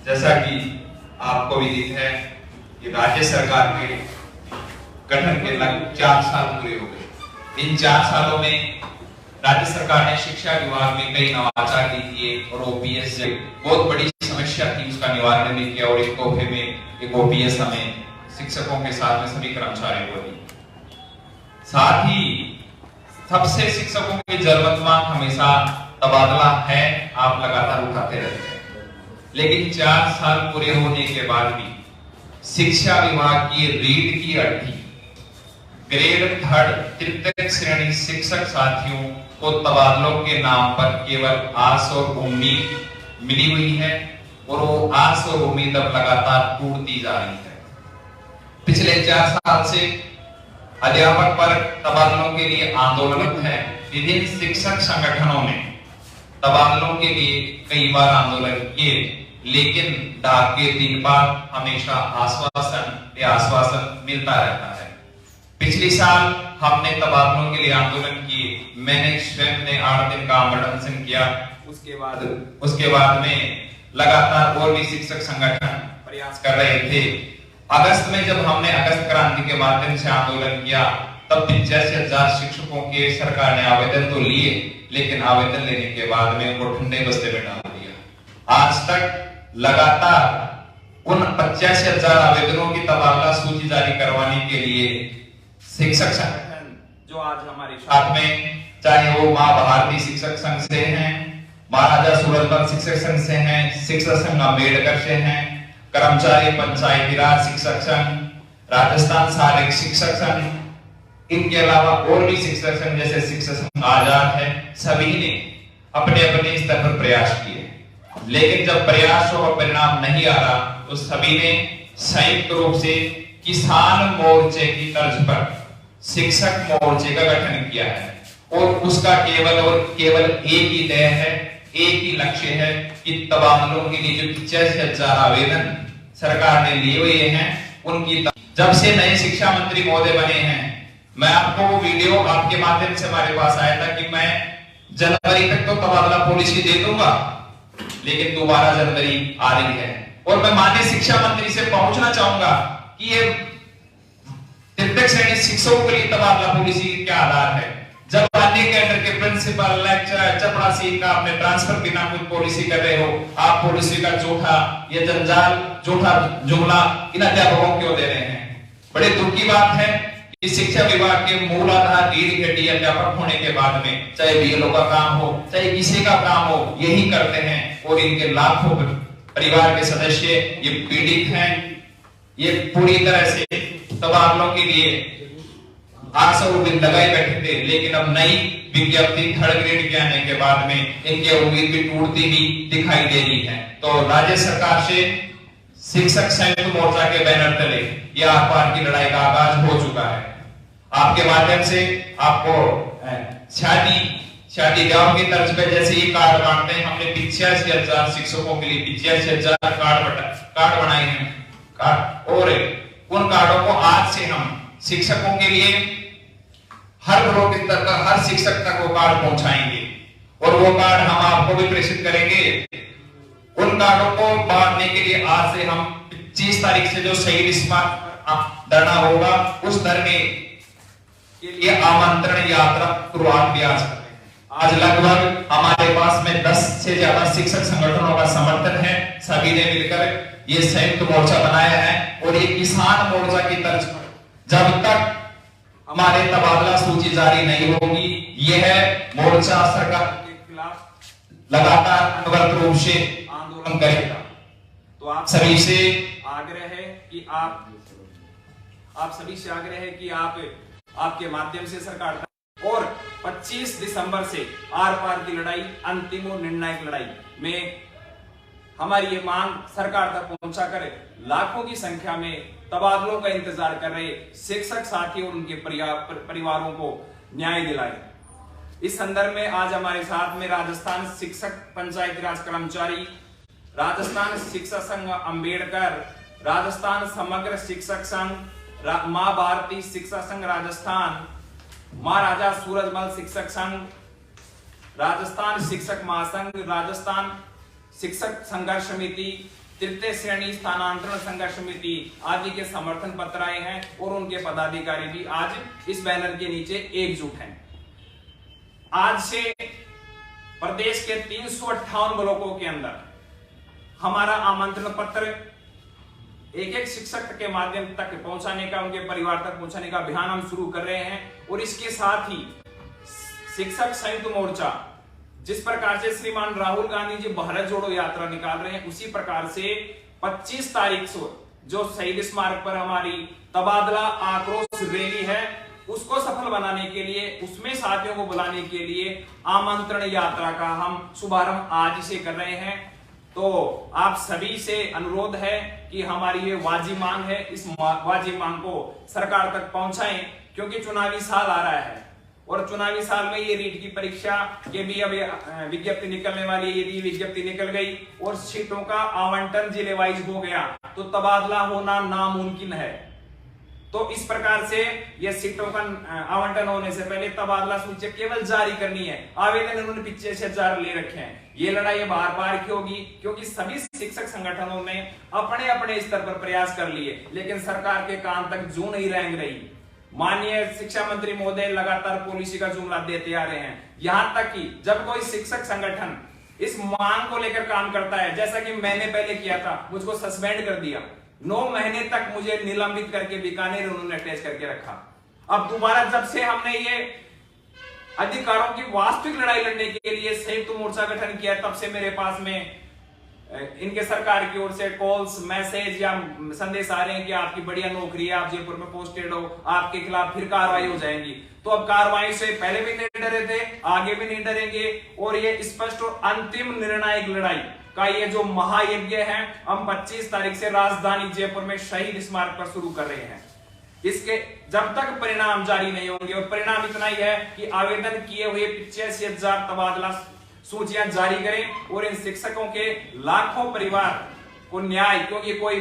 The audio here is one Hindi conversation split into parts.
जैसा कि आपको विदित है कि राज्य सरकार के गठन के लगभग 4 साल पूरे हो गए। इन 4 सालों में राज्य सरकार ने शिक्षा विभाग में कई नवाचार किए और ओपीएस बहुत बड़ी समस्या थी, उसका निवारण भी किया और एक तोहफे में एक ओपीएस हमें शिक्षकों के साथ में सभी कर्मचारियों को दी। साथ ही सबसे शिक्षकों की जरूरत हमेशा तबादला है, आप लगातार उठाते रहते हैं, लेकिन 4 साल पूरे होने के बाद भी शिक्षा विभाग की रीढ़ की हड्डी ग्रेड 3 तृतीय श्रेणी शिक्षक साथियों को तबादलों के नाम पर केवल आस और उम्मीद मिली हुई है और वो आस और उम्मीद अब लगातार टूटती जा रही है। पिछले 4 साल से अध्यापक पर तबादलों के लिए आंदोलन है। विभिन्न शिक्षक संगठनों ने तबादलों के लिए कई बार आंदोलन किए, लेकिन डाक के दिन बाद हमेशा आश्वासन मिलता रहता है। पिछले साल हमने तबादलों के लिए आंदोलन किए, मैंने स्वयं ने 8 दिन का अनशन किया। उसके बाद में लगातार और भी शिक्षक संगठन प्रयास कर रहे थे। अगस्त में जब हमने अगस्त क्रांति के माध्यम से आंदोलन किया, तब 85,000 शिक्षकों के सरकार ने आवेदन तो लिए, लेकिन आवेदन लेने के बाद में उनको ठंडे बस्ते में डाल दिया। आज तक लगातार उन 85,000 आवेदनों की तबादला सूची जारी करवाने के लिए शिक्षक संगठन जो आज हमारे साथ में, चाहे वो मां भारती शिक्षक संघ से हैं, महाराजा सूरजमल शिक्षक संघ से हैं, शिक्षक संघ अम्बेडकर से हैं, कर्मचारी पंचायती राज शिक्षक संघ, राजस्थान सहायक शिक्षक संघ, इनके अलावा और भी शिक्षक संघ जैसे शिक्षक संघ आजाद है, सभी ने अपने अपने स्तर पर प्रयास किए, लेकिन जब प्रयासों का परिणाम नहीं आ रहा तो सभी ने संयुक्त रूप से किसान मोर्चे की तर्ज पर शिक्षक मोर्चे का गठन किया है और उसका केवल एक ही ध्येय है, एक ही लक्ष्य है कि तबादलों के लिए जो 85,000 आवेदन सरकार ने लिए हुए हैं उनकी जब से नए शिक्षा मंत्री महोदय बने हैं, मैं आपको वो वीडियो आपके माध्यम से हमारे पास आया था कि मैं जनवरी तक तो तबादला पॉलिसी दे दूंगा, लेकिन दोबारा जनवरी आ रही है और मैं माननीय शिक्षा मंत्री से पहुंचना चाहूंगा कि ये तृतीय श्रेणी शिक्षकों के लिए तबादला पॉलिसी क्या आधार है, जब अन्य कैडर के प्रिंसिपल लेक्चरर चपरासी का आपने ट्रांसफर बिना कोई पॉलिसी कर रहे हो, आप पॉलिसी का झूठा जुमला इन अध्यापकों क्यों दे रहे हैं। बड़े दुख की बात है कि शिक्षा विभाग के मूल आधार रीढ़ हड्डी अध्यापक होने के बाद में चाहे बीएलओ का काम हो, चाहे किसी का काम हो, यही करते हैं और इनके लाखों परिवार के सदस्य ये पीड़ित हैं। ये पूरी तरह से तबादलों के लिए आस और उम्मीद लगाए बैठे थे, लेकिन अब नई विज्ञप्ति 3rd ग्रेड के आने के बाद में इनकी उम्मीद भी टूटती भी दिखाई दे रही है। तो राज्य सरकार से शिक्षक संयुक्त मोर्चा के बैनर तले यह आर पार की लड़ाई का आगाज हो चुका है। आपके माध्यम से आपको शादी गांव की तर्ज पे जैसे ये कार्ड बांटते हैं, हमने 85,000 शिक्षकों के लिए 85,000 कार्ड बनाए हैं और उन कार्डों को आज से हम शिक्षकों के लिए हर ब्लॉक स्तर पर हर शिक्षक तक वो कार्ड पहुंचाएंगे और वो कार्ड हम आपको भी प्रेषित करेंगे। उन कार्डों को बांटने के लिए आज से हम 25 तारीख से जो शहीद स्मारक धरना होगा उस धरने के लिए आमंत्रण यात्रा शुरुआत भी आज कर रहे हैं। आज लगभग हमारे पास में 10 से ज्यादा शिक्षक संगठनों का समर्थन है, सभी ने मिलकर ये संयुक्त मोर्चा बनाया है और ये किसान मोर्चा की तर्ज पर जब तक हमारे तबादला सूची जारी नहीं होगी, यह मोर्चा सरकार के खिलाफ लगातार अनवरत रूप से आंदोलन करेगा। तो आप सभी से आग्रह है कि आप आपके माध्यम से सरकार और 25 दिसंबर से आर पार की लड़ाई, अंतिम और निर्णायक लड़ाई में हमारी ये मांग सरकार तक पहुंचा कर लाखों की संख्या में तबादलों का इंतजार कर रहे शिक्षक साथी और उनके परिवारों को न्याय दिलाए। इस संदर्भ में आज हमारे साथ में राजस्थान शिक्षक पंचायती राज कर्मचारी, राजस्थान शिक्षक संघ अम्बेडकर, राजस्थान समग्र शिक्षक संघ, मां भारती शिक्षक संघ राजस्थान, महाराजा सूरजमल शिक्षक संघ, राजस्थान शिक्षक महासंघ, राजस्थान शिक्षक संघर्ष समिति, तृतीय श्रेणी स्थानांतरण संघर्ष समिति आदि के समर्थन पत्र आए हैं और उनके पदाधिकारी भी आज इस बैनर के नीचे एकजुट हैं। आज से प्रदेश के 358 ब्लॉकों के अंदर हमारा आमंत्रण पत्र एक एक शिक्षक के माध्यम तक पहुंचाने का, उनके परिवार तक पहुंचाने का अभियान हम शुरू कर रहे हैं। और इसके साथ ही शिक्षक संयुक्त मोर्चा जिस प्रकार से श्रीमान राहुल गांधी जी भारत जोड़ो यात्रा निकाल रहे हैं, उसी प्रकार से 25 तारीख से जो शहीद स्मारक पर हमारी तबादला आक्रोश रैली है, उसको सफल बनाने के लिए, उसमें साथियों को बुलाने के लिए आमंत्रण यात्रा का हम शुभारंभ आज से कर रहे हैं। तो आप सभी से अनुरोध है कि हमारी ये वाजिब मांग है, इस वाजिब मांग को सरकार तक पहुंचाएं, क्योंकि चुनावी साल आ रहा है और चुनावी साल में ये रीट की परीक्षा के भी अब विज्ञप्ति निकलने वाली है। यदि विज्ञप्ति निकल गई और सीटों का आवंटन जिले वाइज हो गया तो तबादला होना नामुमकिन है। तो इस प्रकार से ये सीटों का आवंटन होने से पहले तबादला सूची केवल जारी करनी है। आवेदन इन्होंने पीछे से 4 ले रखे हैं। ये लड़ाई बार बार की होगी, क्योंकि सभी शिक्षक संगठनों ने अपने अपने स्तर पर प्रयास कर लिए, लेकिन सरकार के कान तक जू नहीं रेंग रही। माननीय शिक्षा मंत्री महोदय लगातार पॉलिसी का जुमला देते आ रहे हैं। यहां तक कि जब कोई शिक्षक संगठन इस मांग को लेकर काम करता है, जैसा कि मैंने पहले किया था, मुझको सस्पेंड कर दिया, 9 महीने तक मुझे निलंबित करके बीकानेर उन्होंने अटैच करके रखा। अब दोबारा जब से हमने ये अधिकारों की वास्तविक लड़ाई लड़ने के लिए संयुक्त मोर्चा गठन किया, तब से मेरे पास में इनके सरकार की ओर से कॉल्स, मैसेज या संदेश आ रहे हैं कि आपकी बढ़िया नौकरी है, आप जयपुर में पोस्टेड हो, आपके खिलाफ फिर कार्रवाई हो जाएगी। तो अब कार्रवाई से पहले भी नहीं डरे थे, आगे भी नहीं डरेंगे। और ये स्पष्ट और अंतिम निर्णायक लड़ाई का ये जो महायज्ञ है, हम 25 तारीख से राजधानी जयपुर में शहीद स्मारक पर शुरू कर रहे हैं। इसके जब तक परिणाम जारी नहीं होंगे, और परिणाम इतना ही है कि आवेदन किए हुए 85,000 तबादला सूचियां जारी करें और इन शिक्षकों के लाखों परिवार को न्याय, क्योंकि कोई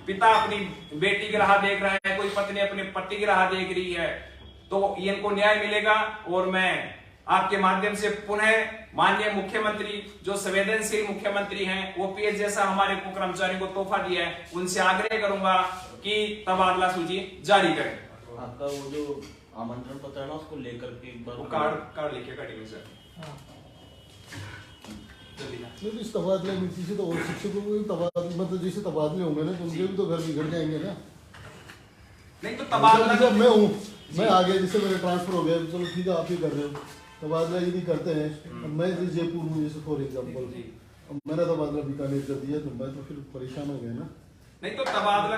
पिता अपनी बेटी की राह देख रहा है, कोई पत्नी अपने पति की राह देख रही है, तो इनको न्याय मिलेगा। और मैं आपके माध्यम से पुनः माननीय मुख्यमंत्री, जो संवेदनशील मुख्यमंत्री हैं, ओपीएस जैसा हमारे कर्मचारियों को तोहफा दिया है, उनसे आग्रह करूंगा कि तबादला सूची जारी करें। आपका वो जो आमंत्रण पत्र है ना, उसको लेकर के एक बार कार्ड लेके कटिंग सर। नहीं, इस तबादला नीति से तो और शिक्षकों को भी तबादले, मतलब जैसे तबादले होंगे ना, तो उनके भी तो घर बिगड़ जाएंगे ना। नहीं तो तबादला जब मैं हूँ, मैं आगे जैसे मेरे ट्रांसफर हो गया, चलो ठीक है आप ही कर रहे हो, तबादला यदि करते हैं, मैं जयपुर हूँ जैसे फॉर एग्जाम्पल, मेरा तबादला बीकानेर कर दिया, तो मैं तो फिर परेशान हो गया ना। नहीं तो तबादला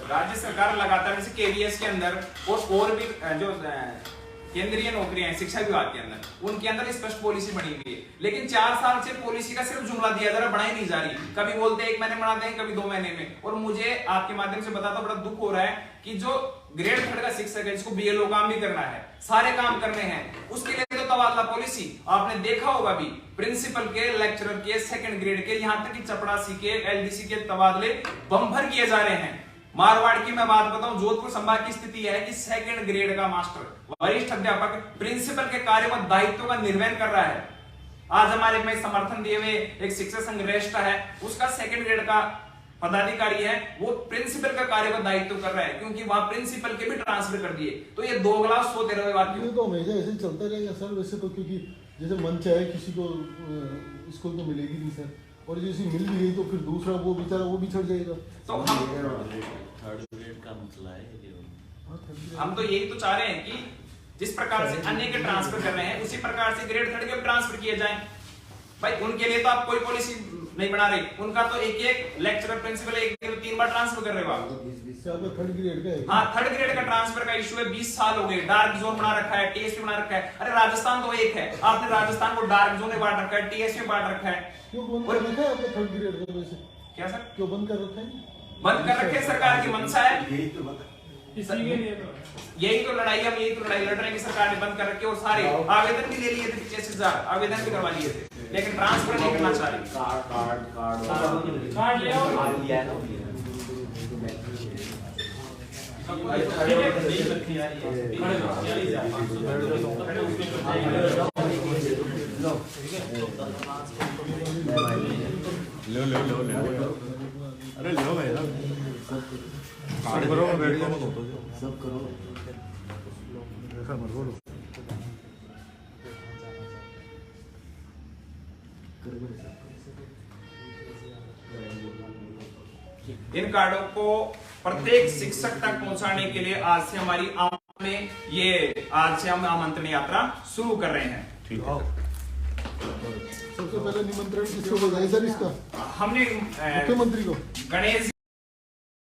राज्य सरकार लगातार, जैसे केवीएस के अंदर और भी जो केंद्रीय नौकरियां हैं शिक्षा विभाग के अंदर, उनके अंदर स्पष्ट पॉलिसी बनी हुई है, लेकिन 4 साल से पॉलिसी का सिर्फ जुमला दिया जा रहा, बढ़ाई नहीं जा रही। कभी बोलते हैं 1 महीने बढ़ाते हैं, कभी 2 महीने में। और मुझे आपके माध्यम से बताता बड़ा दुख हो रहा है कि जो ग्रेड 3 का शिक्षक है, जिसको बीएलओ काम भी करना है, सारे काम करने हैं, उसके लिए तो तबादला पॉलिसी आपने देखा होगा भी, प्रिंसिपल के, लेक्चरर के, 2nd ग्रेड के, यहाँ तक कि चपड़ासी के, एलडीसी के तबादले बम्पर किए जा रहे हैं। मारवाड़ की मैं बात बताऊं, जोधपुर संभाग की स्थिति है कि 2nd ग्रेड का मास्टर, वरिष्ठ अध्यापक, प्रिंसिपल के कार्य व दायित्व का निर्वहन कर रहा है। आज हमारे में समर्थन दिए हुए एक शिक्षक संघ रेस्ट है, उसका 2nd ग्रेड का पदाधिकारी है, वो प्रिंसिपल का कार्य व दायित्व कर रहा है, क्योंकि वहां प्रिंसिपल के भी ट्रांसफर कर दिए। तो ये 2 गिलास सोते रहे बात ये तो हमेशा ऐसे चलता रहेगा सर। वैसे तो क्योंकि जैसे मन चाहे किसी को स्कूल तो मिलेगी नहीं सर, और जैसे मिल भी गई तो फिर दूसरा वो बेचारा वो भी छड़ जाएगा। तो 3rd ग्रेड का मसला है। हम तो यही तो चाह रहे हैं कि जिस प्रकार से अन्य के ट्रांसफर कर रहे हैं, उसी प्रकार से ग्रेड 3 के ट्रांसफर किए जाएं। भाई उनके लिए तो आप कोई पॉलिसी नहीं बना रहे, उनका तो एक लेक्चरर, प्रिंसिपल 3 बार ट्रांसफर कर रहे हो आप। 3rd ग्रेड का है। हाँ, 3rd ग्रेड का ट्रांसफर का इशू है, 20 साल हो गए। डार्क जोन बना रखा है, टीएसपी बना रखा है। अरे राजस्थान तो एक है, आपने राजस्थान को डार्क जोन में बांट रखा है, टीएसपी में बांट रखा है। क्यों बंद कर रखा है आपका 3rd ग्रेड का? वैसे क्या सर, क्यों बंद कर रखा है? बंद कर रखे, सरकार की मंशा है। यही तो बता, यही तो लड़ाई हम यही तो लड़ाई लड़ रहे हैं कि सरकार ने बंद कर रखे, और सारे आवेदन भी ले लिए थे, 85,000 आवेदन भी करवा लिए थे, लेकिन ट्रांसफर नहीं करना चाह रही। कार्ड ले आओ। अरे लो भाई कार्ड करो बैठ जाओ सब करो ऐसा मत बोलो इन कार्डों को प्रत्येक शिक्षक तक पहुंचाने के लिए आज से हमारी आज से हम आमंत्रण यात्रा शुरू कर रहे हैं। ठीक है सबसे पहले निमंत्रण किसको भेजा है सर इसका? हमने मुख्यमंत्री को। गणेश